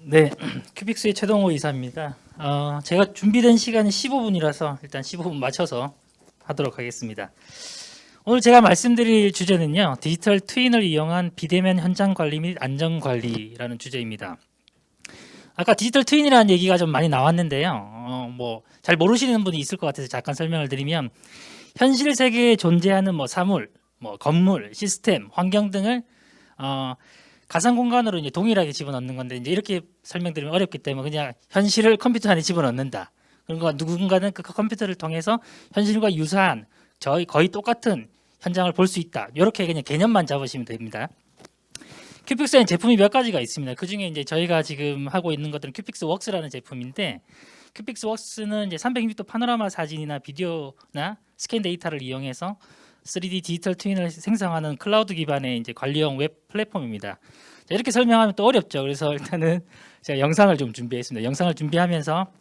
네, 큐빅스의 최동호 이사입니다. 제가 준비된 시간이 15분이라서 일단 15분 맞춰서 하도록 하겠습니다. 오늘 제가 말씀드릴 주제는요, 디지털 트윈을 이용한 비대면 현장 관리 및 안전 관리라는 주제입니다. 아까 디지털 트윈이라는 얘기가 좀 많이 나왔는데요, 뭐 잘 모르시는 분이 있을 것 같아서 잠깐 설명을 드리면, 현실 세계에 존재하는 뭐 사물, 뭐 건물, 시스템, 환경 등을 가상 공간으로 이제 동일하게 집어넣는 건데, 이제 이렇게 설명드리면 어렵기 때문에 그냥 현실을 컴퓨터 안에 집어넣는다. 그러니까 누군가는 그 컴퓨터를 통해서 현실과 유사한 거의 똑같은 현장을 볼 수 있다. 이렇게 그냥 개념만 잡으시면 됩니다. 큐픽스에는 제품이 몇 가지가 있습니다. 그 중에 이제 저희가 지금 하고 있는 것들은 큐픽스 웍스라는 제품인데, 큐픽스 웍스는 이제 360도 파노라마 사진이나 비디오나 스캔 데이터를 이용해서 3D 디지털 트윈을 생성하는 클라우드 기반의 이제 관리형 웹 플랫폼입니다. 자, 이렇게 설명하면 또 어렵죠. 그래서 일단은 제가 영상을 좀 준비했습니다. 영상을 준비하면서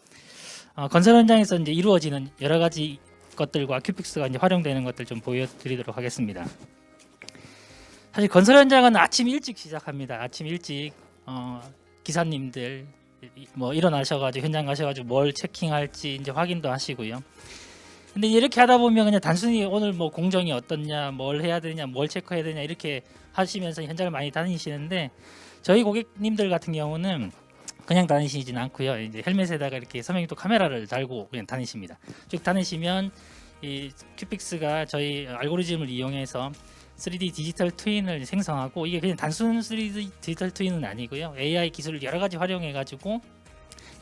건설 현장에서 이제 이루어지는 여러 가지 것들과 큐픽스가 이제 활용되는 것들 좀 보여드리도록 하겠습니다. 사실 건설 현장은 아침 일찍 시작합니다. 아침 일찍 기사님들 뭐 일어나셔가지고 현장 가셔가지고 뭘 체킹할지 이제 확인도 하시고요. 근데 이렇게 하다 보면 그냥 단순히 오늘 뭐 공정이 어떻냐, 뭘 해야 되냐, 뭘 체크해야 되냐 이렇게 하시면서 현장을 많이 다니시는데, 저희 고객님들 같은 경우는 그냥 다니시진 않고요. 이제 헬멧에다가 이렇게 360도 카메라를 달고 그냥 다니십니다. 쭉 다니시면 이 큐픽스가 저희 알고리즘을 이용해서 3D 디지털 트윈을 생성하고, 이게 그냥 단순 3D 디지털 트윈은 아니고요. AI 기술을 여러 가지 활용해 가지고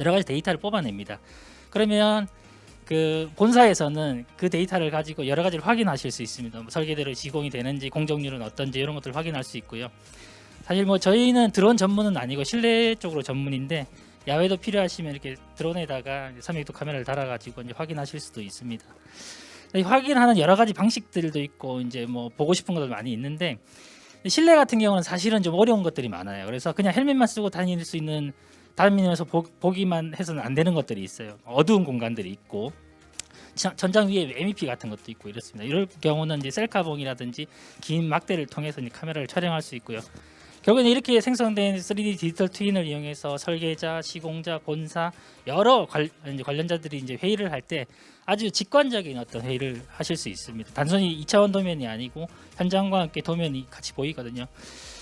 여러 가지 데이터를 뽑아냅니다. 그러면 그 본사에서는 그 데이터를 가지고 여러 가지를 확인하실 수 있습니다. 뭐 설계대로 시공이 되는지, 공정률은 어떤지 이런 것들을 확인할 수 있고요. 사실 뭐 저희는 드론 전문은 아니고 실내 쪽으로 전문인데, 야외도 필요하시면 이렇게 드론에다가 360도 카메라를 달아가지고 이제 확인하실 수도 있습니다. 확인하는 여러 가지 방식들도 있고 이제 뭐 보고 싶은 것들 많이 있는데, 실내 같은 경우는 사실은 좀 어려운 것들이 많아요. 그래서 그냥 헬멧만 쓰고 다닐 수 있는, 다니면서 보기만 해서는 안 되는 것들이 있어요. 어두운 공간들이 있고 전장 위에 MEP 같은 것도 있고 이렇습니다. 이럴 경우는 이제 셀카봉이라든지 긴 막대를 통해서 이제 카메라를 촬영할 수 있고요. 결국엔 이렇게 생성된 3D 디지털 트윈을 이용해서 설계자, 시공자, 본사 여러 관련자들이 이제 회의를 할 때 아주 직관적인 어떤 회의를 하실 수 있습니다. 단순히 2차원 도면이 아니고 현장과 함께 도면이 같이 보이거든요.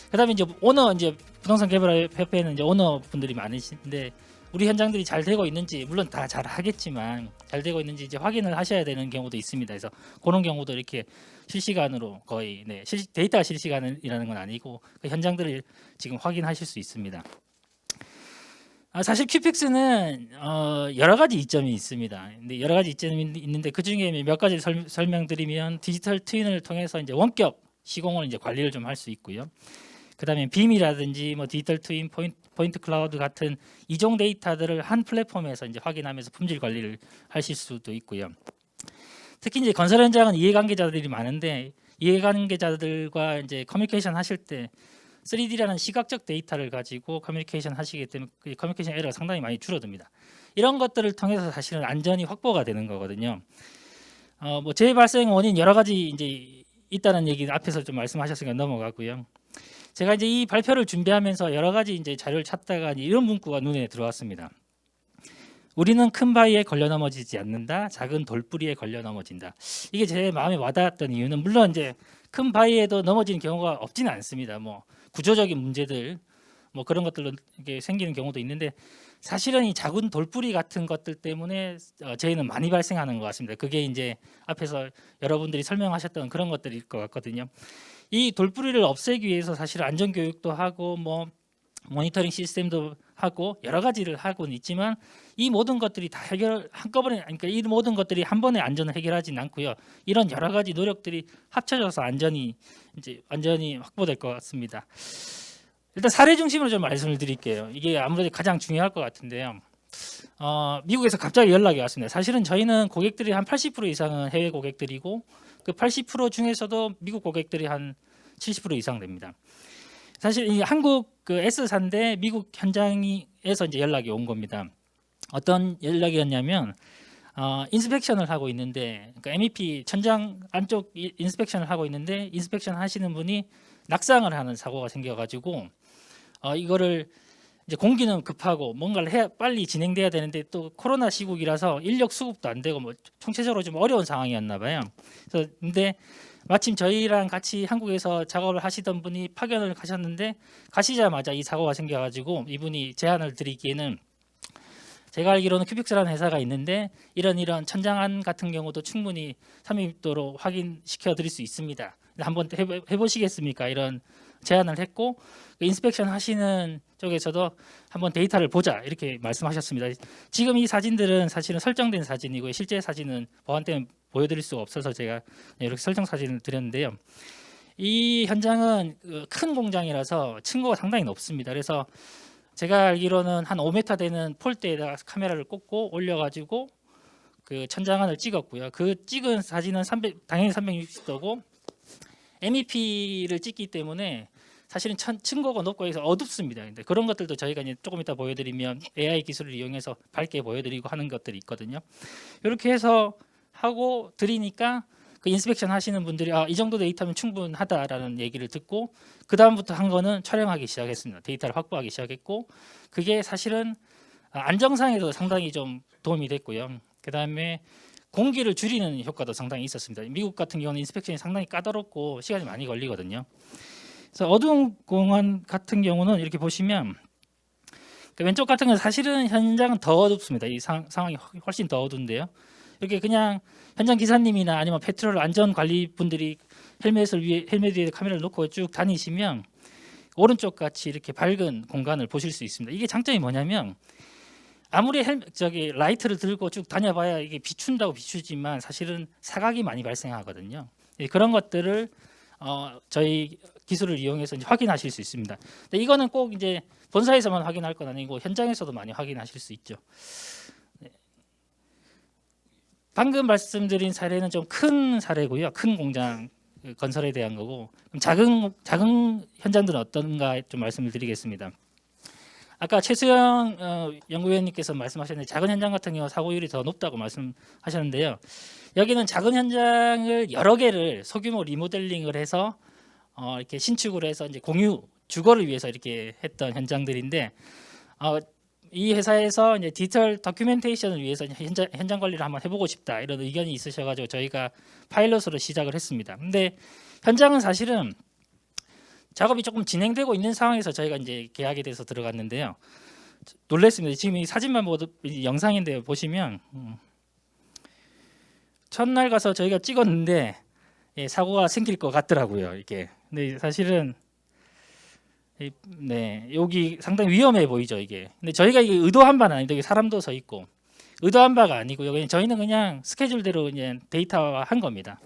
그다음에 이제 오너, 이제 부동산 개발 협회에는 이제 오너 분들이 많으신데, 우리 현장들이 잘 되고 있는지, 물론 다 잘 하겠지만 잘 되고 있는지 이제 확인을 하셔야 되는 경우도 있습니다. 그래서 그런 경우도 이렇게 실시간으로 거의 데이터가 실시간이라는 건 아니고 그 현장들을 지금 확인하실 수 있습니다. 사실 큐픽스는 여러 가지 이점이 있습니다. 근데 여러 가지 이점이 있는데 그 중에 몇 가지 설명드리면, 디지털 트윈을 통해서 이제 원격 시공을 이제 관리를 좀 할 수 있고요. 그다음에 빔이라든지 뭐 디지털 트윈, 포인트 클라우드 같은 이종 데이터들을 한 플랫폼에서 이제 확인하면서 품질 관리를 하실 수도 있고요. 특히 이제 건설 현장은 이해관계자들이 많은데, 이해관계자들과 이제 커뮤니케이션 하실 때 3D라는 시각적 데이터를 가지고 커뮤니케이션 하시기 때문에 그 커뮤니케이션 에러가 상당히 많이 줄어듭니다. 이런 것들을 통해서 사실은 안전이 확보가 되는 거거든요. 뭐 재해 발생 원인 여러 가지 이제 있다는 얘기 앞에서 좀 말씀하셨으니까 넘어가고요. 제가 이제 이 발표를 준비하면서 여러 가지 이제 자료를 찾다가 이런 문구가 눈에 들어왔습니다. 우리는 큰 바위에 걸려 넘어지지 않는다. 작은 돌뿌리에 걸려 넘어진다. 이게 제 마음에 와닿았던 이유는, 물론 이제 큰 바위에도 넘어지는 경우가 없지는 않습니다. 뭐 구조적인 문제들 뭐 그런 것들로 이게 생기는 경우도 있는데, 사실은 이 작은 돌뿌리 같은 것들 때문에 저희는 많이 발생하는 것 같습니다. 그게 이제 앞에서 여러분들이 설명하셨던 그런 것들일 것 같거든요. 이 돌뿌리를 없애기 위해서 사실 안전 교육도 하고 뭐 모니터링 시스템도 하고 여러 가지를 하고는 있지만, 이 모든 것들이 다 한꺼번에, 그러니까 이 모든 것들이 한 번에 안전을 해결하지는 않고요. 이런 여러 가지 노력들이 합쳐져서 안전이 확보될 것 같습니다. 일단 사례 중심으로 좀 말씀을 드릴게요. 이게 아무래도 가장 중요할 것 같은데요. 미국에서 갑자기 연락이 왔습니다. 사실은 저희는 고객들이 한 80% 이상은 해외 고객들이고, 그 80% 중에서도 미국 고객들이 한 70% 이상 됩니다. 사실 이 한국 그 S사인데 미국 현장에서 이제 연락이 온 겁니다. 어떤 연락이었냐면, 인스펙션을 하고 있는데, 그러니까 MEP 천장 안쪽 인스펙션을 하고 있는데, 인스펙션 하시는 분이 낙상을 하는 사고가 생겨가지고 이거를 이제 공기는 급하고 뭔가를 해야 빨리 진행돼야 되는데 또 코로나 시국이라서 인력 수급도 안 되고 뭐 총체적으로 좀 어려운 상황이었나 봐요. 그래서 근데 마침 저희랑 같이 한국에서 작업을 하시던 분이 파견을 가셨는데 가시자마자 이 사고가 생겨가지고 이분이 제안을 드리기에는 제가 알기로는 큐빅스라는 회사가 있는데 이런 천장안 같은 경우도 충분히 삼입도로 확인시켜 드릴 수 있습니다. 한번 해보시겠습니까? 이런 제안을 했고 그 인스펙션 하시는 쪽에서도 한번 데이터를 보자 이렇게 말씀하셨습니다. 지금 이 사진들은 사실은 설정된 사진이고 실제 사진은 보안 때문에 보여드릴 수가 없어서 제가 이렇게 설정 사진을 드렸는데요. 이 현장은 큰 공장이라서 층고가 상당히 높습니다. 그래서 제가 알기로는 한 5m 되는 폴대에다가 카메라를 꽂고 올려가지고 그 천장안을 찍었고요. 그 찍은 사진은 당연히 360도고 MEP를 찍기 때문에 사실은 층고가 높고 해서 어둡습니다. 근데 그런 것들도 저희가 이제 조금 이따 보여드리면 AI 기술을 이용해서 밝게 보여드리고 하는 것들이 있거든요. 이렇게 해서 하고 드리니까 그 인스펙션 하시는 분들이 이 정도 데이터면 충분하다라는 얘기를 듣고 그 다음부터 한 거는 촬영하기 시작했습니다. 데이터를 확보하기 시작했고 그게 사실은 안정상에도 상당히 좀 도움이 됐고요. 그 다음에 공기를 줄이는 효과도 상당히 있었습니다. 미국 같은 경우는 인스펙션이 상당히 까다롭고 시간이 많이 걸리거든요. 그래서 어두운 공간 같은 경우는 이렇게 보시면 왼쪽 같은 경우는 사실은 현장은 더 어둡습니다. 이 상황이 훨씬 더 어두운데요. 이렇게 그냥 현장 기사님이나 아니면 페트롤 안전 관리 분들이 헬멧 위에 카메라를 놓고 쭉 다니시면 오른쪽 같이 이렇게 밝은 공간을 보실 수 있습니다. 이게 장점이 뭐냐면 아무리 라이트를 들고 쭉 다녀봐야 이게 비춘다고 비추지만 사실은 사각이 많이 발생하거든요. 그런 것들을 저희 기술을 이용해서 이제 확인하실 수 있습니다. 근데 이거는 꼭 이제 본사에서만 확인할 건 아니고 현장에서도 많이 확인하실 수 있죠. 네. 방금 말씀드린 사례는 좀 큰 사례고요. 큰 공장 건설에 대한 거고 작은 현장들은 어떤가 좀 말씀을 드리겠습니다. 아까 최수영 연구위원님께서 말씀하셨는데 작은 현장 같은 경우 사고율이 더 높다고 말씀하셨는데요. 여기는 작은 현장을 여러 개를 소규모 리모델링을 해서 이렇게 신축을 해서 이제 공유 주거를 위해서 이렇게 했던 현장들인데 이 회사에서 이제 디지털 다큐멘테이션을 위해서 현장 관리를 한번 해보고 싶다 이런 의견이 있으셔가지고 저희가 파일럿으로 시작을 했습니다. 근데 현장은 사실은 작업이 조금 진행되고 있는 상황에서 저희가 이제 계약에 대해서 들어갔는데요. 놀랐습니다. 지금 이 사진만 보도 영상인데 보시면 첫날 가서 저희가 찍었는데 사고가 생길 것 같더라고요. 이게. 근데 사실은 여기 상당히 위험해 보이죠 이게. 근데 저희가 이게 의도한 바는 아닌데 여기 사람도 서 있고 의도한 바가 아니고요. 저희는 그냥 스케줄대로 이제 데이터화한 겁니다.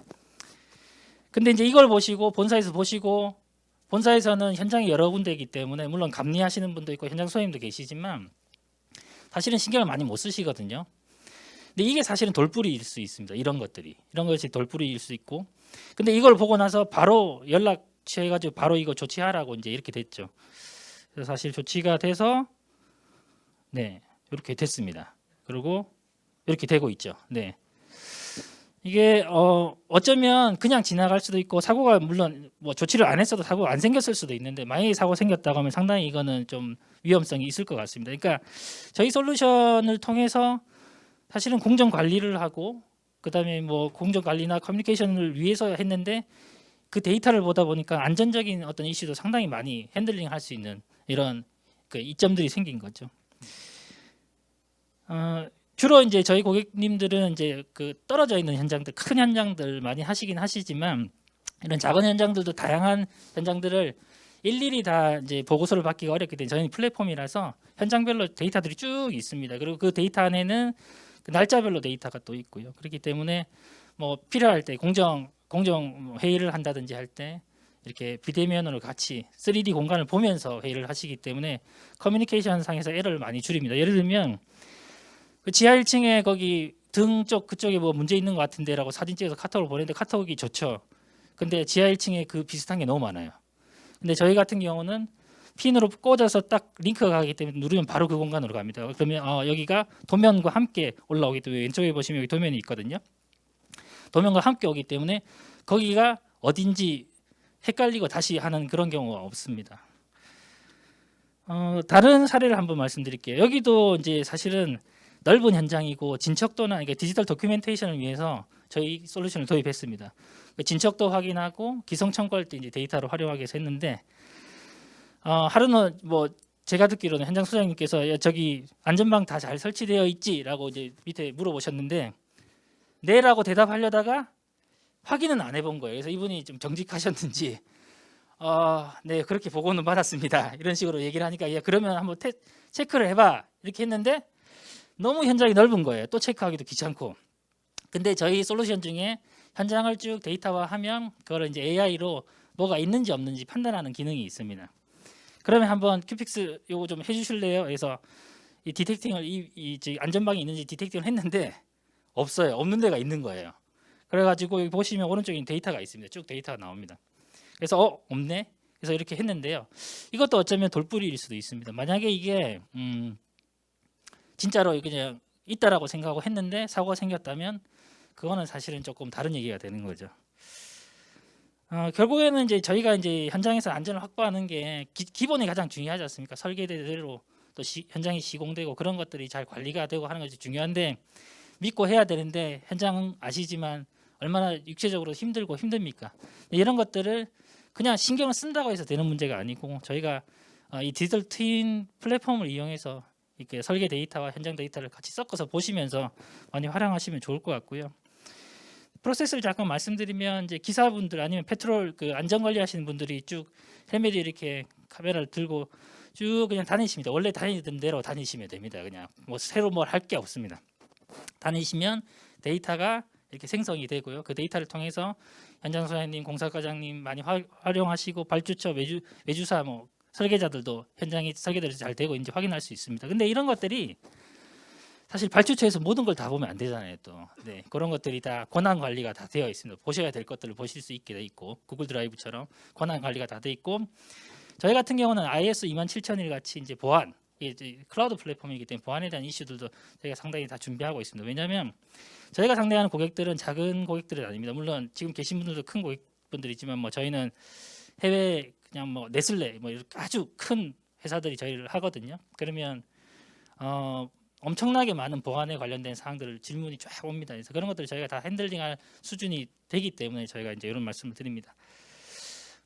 근데 이제 이걸 보시고 본사에서 보시고 본사에서는 현장이 여러 군데이기 때문에 물론 감리하시는 분도 있고 현장 소임도 계시지만 사실은 신경을 많이 못 쓰시거든요. 근데 이게 사실은 돌뿌리일 수 있습니다. 이런 것이 돌뿌리일 수 있고. 근데 이걸 보고 나서 바로 연락 취해가지고 바로 이거 조치하라고 이제 이렇게 됐죠. 그래서 사실 조치가 돼서 이렇게 됐습니다. 그리고 이렇게 되고 있죠. 이게 어쩌면 그냥 지나갈 수도 있고 사고가 물론 뭐 조치를 안 했어도 사고가 안 생겼을 수도 있는데 만약에 사고 생겼다고 하면 상당히 이거는 좀 위험성이 있을 것 같습니다. 그러니까 저희 솔루션을 통해서 사실은 공정 관리를 하고 그다음에 뭐 공정 관리나 커뮤니케이션을 위해서 했는데 그 데이터를 보다 보니까 안전적인 어떤 이슈도 상당히 많이 핸들링할 수 있는 이런 그 이점들이 생긴 거죠. 주로 이제 저희 고객님들은 이제 그 떨어져 있는 현장들, 큰 현장들 많이 하시긴 하시지만 이런 작은 현장들도 다양한 현장들을 일일이 다 이제 보고서를 받기가 어렵기 때문에 저희는 플랫폼이라서 현장별로 데이터들이 쭉 있습니다. 그리고 그 데이터 안에는 그 날짜별로 데이터가 또 있고요. 그렇기 때문에 뭐 필요할 때 공정 회의를 한다든지 할 때 이렇게 비대면으로 같이 3D 공간을 보면서 회의를 하시기 때문에 커뮤니케이션 상에서 에러를 많이 줄입니다. 예를 들면 그 지하 1층에 거기 등 쪽 그쪽에 뭐 문제 있는 것 같은데라고 사진 찍어서 카톡을 보냈는데 카톡이 좋죠. 근데 지하 1층에 그 비슷한 게 너무 많아요. 근데 저희 같은 경우는 핀으로 꽂아서 딱 링크가 가기 때문에 누르면 바로 그 공간으로 갑니다. 그러면 여기가 도면과 함께 올라오기 때문에 왼쪽에 보시면 여기 도면이 있거든요. 도면과 함께 오기 때문에 거기가 어딘지 헷갈리고 다시 하는 그런 경우가 없습니다. 다른 사례를 한번 말씀드릴게요. 여기도 이제 사실은 넓은 현장이고 진척도나 이게 디지털 도큐멘테이션을 위해서 저희 솔루션을 도입했습니다. 진척도 확인하고 기성 청구할 때 이제 데이터로 활용하기 위해서 했는데 하루는 뭐 제가 듣기로는 현장 소장님께서 야, 저기 안전망 다 잘 설치되어 있지라고 이제 밑에 물어보셨는데 네라고 대답하려다가 확인은 안 해본 거예요. 그래서 이분이 좀 정직하셨는지 네 그렇게 보고는 받았습니다. 이런 식으로 얘기를 하니까 야, 그러면 한번 체크를 해봐 이렇게 했는데 너무 현장이 넓은 거예요. 또 체크하기도 귀찮고. 근데 저희 솔루션 중에 현장을 쭉 데이터화하면 그걸 이제 AI로 뭐가 있는지 없는지 판단하는 기능이 있습니다. 그러면 한번 큐픽스 요거 좀 해주실래요? 그래서 이 디텍팅을 이 안전방이 있는지 디텍팅을 했는데 없어요. 없는 데가 있는 거예요. 그래가지고 여기 보시면 오른쪽에 데이터가 있습니다. 쭉 데이터가 나옵니다. 그래서 없네. 그래서 이렇게 했는데요. 이것도 어쩌면 돌뿌리일 수도 있습니다. 만약에 이게 진짜로 그냥 있다라고 생각하고 했는데 사고가 생겼다면 그거는 사실은 조금 다른 얘기가 되는 거죠. 결국에는 이제 저희가 이제 현장에서 안전을 확보하는 게 기본이 가장 중요하지 않습니까? 설계대로 또 현장이 시공되고 그런 것들이 잘 관리가 되고 하는 것이 중요한데 믿고 해야 되는데 현장은 아시지만 얼마나 육체적으로 힘들고 힘듭니까? 이런 것들을 그냥 신경을 쓴다고 해서 되는 문제가 아니고 저희가 이 디지털 트윈 플랫폼을 이용해서 이렇게 설계 데이터와 현장 데이터를 같이 섞어서 보시면서 많이 활용하시면 좋을 것 같고요. 프로세스를 잠깐 말씀드리면 이제 기사분들 아니면 페트롤 그 안전 관리하시는 분들이 쭉 헬멧 이렇게 카메라를 들고 쭉 그냥 다니십니다. 원래 다니던 대로 다니시면 됩니다. 그냥 뭐 새로 뭘 할 게 없습니다. 다니시면 데이터가 이렇게 생성이 되고요. 그 데이터를 통해서 현장 소장님, 공사과장님 많이 활용하시고 발주처, 외주사 뭐 설계자들도 현장이 설계들이 잘 되고 이제 확인할 수 있습니다. 근데 이런 것들이 사실 발주처에서 모든 걸 다 보면 안 되잖아요. 또 네, 그런 것들이 다 권한 관리가 다 되어 있습니다. 보셔야 될 것들을 보실 수 있게 돼 있고 구글 드라이브처럼 권한 관리가 다 돼 있고 저희 같은 경우는 IS 27001 같이 이제 보안 이제 클라우드 플랫폼이기 때문에 보안에 대한 이슈들도 저희가 상당히 다 준비하고 있습니다. 왜냐하면 저희가 상대하는 고객들은 작은 고객들은 아닙니다. 물론 지금 계신 분들도 큰 고객분들이지만 뭐 저희는 해외 그냥 뭐 네슬레 뭐 이렇게 아주 큰 회사들이 저희를 하거든요. 그러면 엄청나게 많은 보안에 관련된 사항들을 질문이 쫙 옵니다. 그래서 그런 것들을 저희가 다 핸들링할 수준이 되기 때문에 저희가 이제 이런 말씀을 드립니다.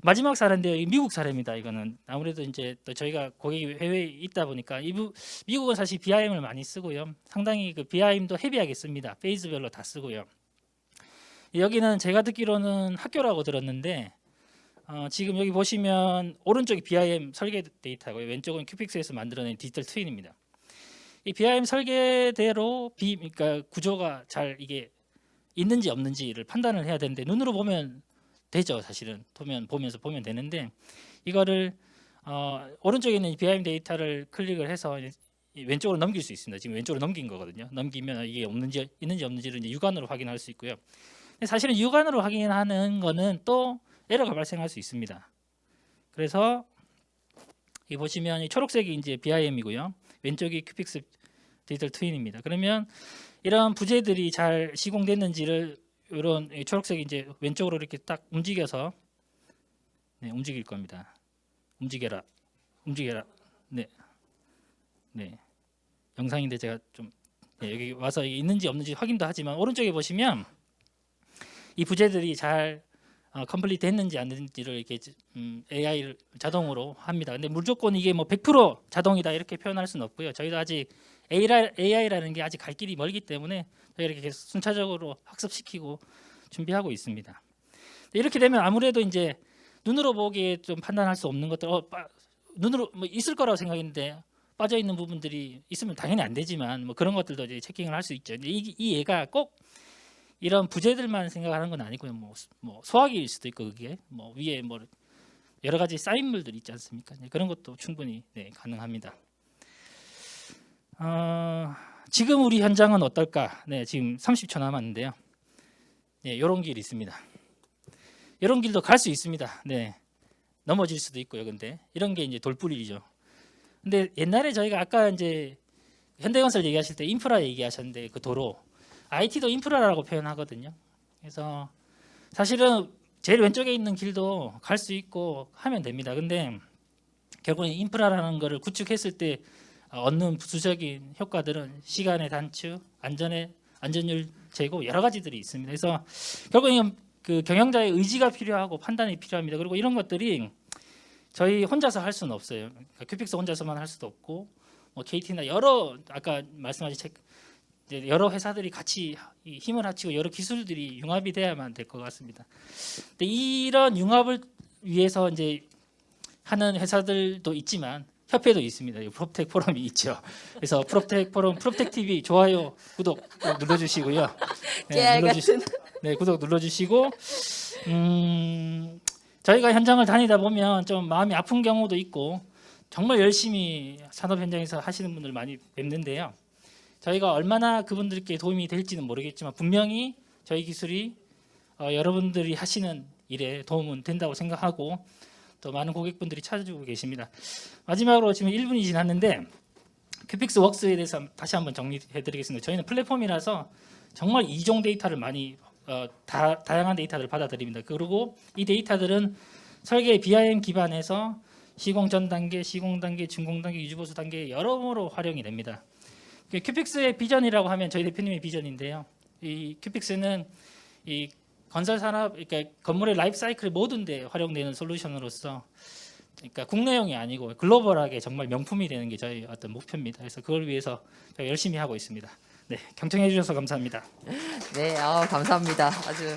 마지막 사례인데요. 이 미국 사례입니다. 이거는 아무래도 이제 또 저희가 고객이 해외에 있다 보니까 미국은 사실 BIM을 많이 쓰고요. 상당히 그 BIM도 헤비하게 씁니다. 페이즈별로 다 쓰고요. 여기는 제가 듣기로는 학교라고 들었는데 지금 여기 보시면 오른쪽이 BIM 설계 데이터고요. 왼쪽은 큐픽스에서 만들어낸 디지털 트윈입니다. 이 BIM 설계대로 그러니까 구조가 잘 이게 있는지 없는지를 판단을 해야 되는데 눈으로 보면 되죠. 사실은 보면서 보면 되는데 이거를 오른쪽에 있는 BIM 데이터를 클릭을 해서 왼쪽으로 넘길 수 있습니다. 지금 왼쪽으로 넘긴 거거든요. 넘기면 이게 있는지 없는지를 이제 육안으로 확인할 수 있고요. 근데 사실은 육안으로 확인하는 거는 또 에러가 발생할 수 있습니다. 그래서 이 보시면 이 초록색이 이제 BIM이고요. 왼쪽이 큐픽스 디지털 트윈입니다. 그러면 이런 부재들이 잘 시공됐는지를 이런 초록색이 이제 왼쪽으로 이렇게 딱 움직여서 네, 움직일 겁니다. 움직여라. 네. 영상인데 제가 좀 여기 와서 있는지 없는지 확인도 하지만 오른쪽에 보시면 이 부재들이 잘 컴플리트 했는지 안 했는지를 이렇게 AI를 자동으로 합니다. 근데 무조건 이게 뭐 100% 자동이다 이렇게 표현할 수는 없고요. 저희도 아직 AI라는 게 아직 갈 길이 멀기 때문에 저희가 이렇게 순차적으로 학습시키고 준비하고 있습니다. 이렇게 되면 아무래도 이제 눈으로 보기에 좀 판단할 수 없는 것들 눈으로 뭐 있을 거라고 생각했는데 빠져 있는 부분들이 있으면 당연히 안 되지만 뭐 그런 것들도 이제 체킹을 할 수 있죠. 이 얘가 꼭 이런 부재들만 생각하는 건 아니고요. 뭐 소화기일 수도 있고 그게 뭐 위에 뭐 여러 가지 쌓인물들 있지 않습니까? 그런 것도 충분히 가능합니다. 지금 우리 현장은 어떨까? 네, 지금 30초 남았는데요. 네, 이런 길이 있습니다. 이런 길도 갈 수 있습니다. 네, 넘어질 수도 있고요. 근데 이런 게 이제 돌뿌리죠. 근데 옛날에 저희가 아까 이제 현대건설 얘기하실 때 인프라 얘기하셨는데 그 도로 IT도 인프라라고 표현하거든요. 그래서 사실은 제일 왼쪽에 있는 길도 갈 수 있고 하면 됩니다. 근데 결국은 인프라라는 것을 구축했을 때 얻는 부수적인 효과들은 시간의 단축, 안전율 제고 여러 가지들이 있습니다. 그래서 결국은 그 경영자의 의지가 필요하고 판단이 필요합니다. 그리고 이런 것들이 저희 혼자서 할 수는 없어요. 그러니까 큐픽스 혼자서만 할 수도 없고 뭐 KT나 여러 아까 말씀하신 이제 여러 회사들이 같이 힘을 합치고 여러 기술들이 융합이 돼야만 될 것 같습니다. 근데 이런 융합을 위해서 이제 하는 회사들도 있지만 협회도 있습니다. 프롭텍 포럼이 있죠. 그래서 프롭텍 포럼, 프롭텍 TV 좋아요, 구독 꼭 눌러주시고요. 깨알 같은. 네, 구독 눌러주시고 저희가 현장을 다니다 보면 좀 마음이 아픈 경우도 있고 정말 열심히 산업 현장에서 하시는 분들 많이 뵙는데요. 저희가 얼마나 그분들께 도움이 될지는 모르겠지만 분명히 저희 기술이 여러분들이 하시는 일에 도움은 된다고 생각하고 또 많은 고객분들이 찾아주고 계십니다. 마지막으로 지금 1분이 지났는데 큐픽스 웍스에 대해서 다시 한번 정리해드리겠습니다. 저희는 플랫폼이라서 정말 이종 데이터를 많이 다양한 데이터들을 받아들입니다. 그리고 이 데이터들은 설계 BIM 기반에서 시공 전 단계, 시공 단계, 준공 단계, 유지보수 단계 여러모로 활용이 됩니다. 큐픽스의 비전이라고 하면 저희 대표님의 비전인데요. 이 큐픽스는 이 건설 산업, 그러니까 건물의 라이프 사이클 모든 데 활용되는 솔루션으로서 그러니까 국내용이 아니고 글로벌하게 정말 명품이 되는 게 저희 어떤 목표입니다. 그래서 그걸 위해서 열심히 하고 있습니다. 네, 경청해 주셔서 감사합니다. 네, 감사합니다. 아주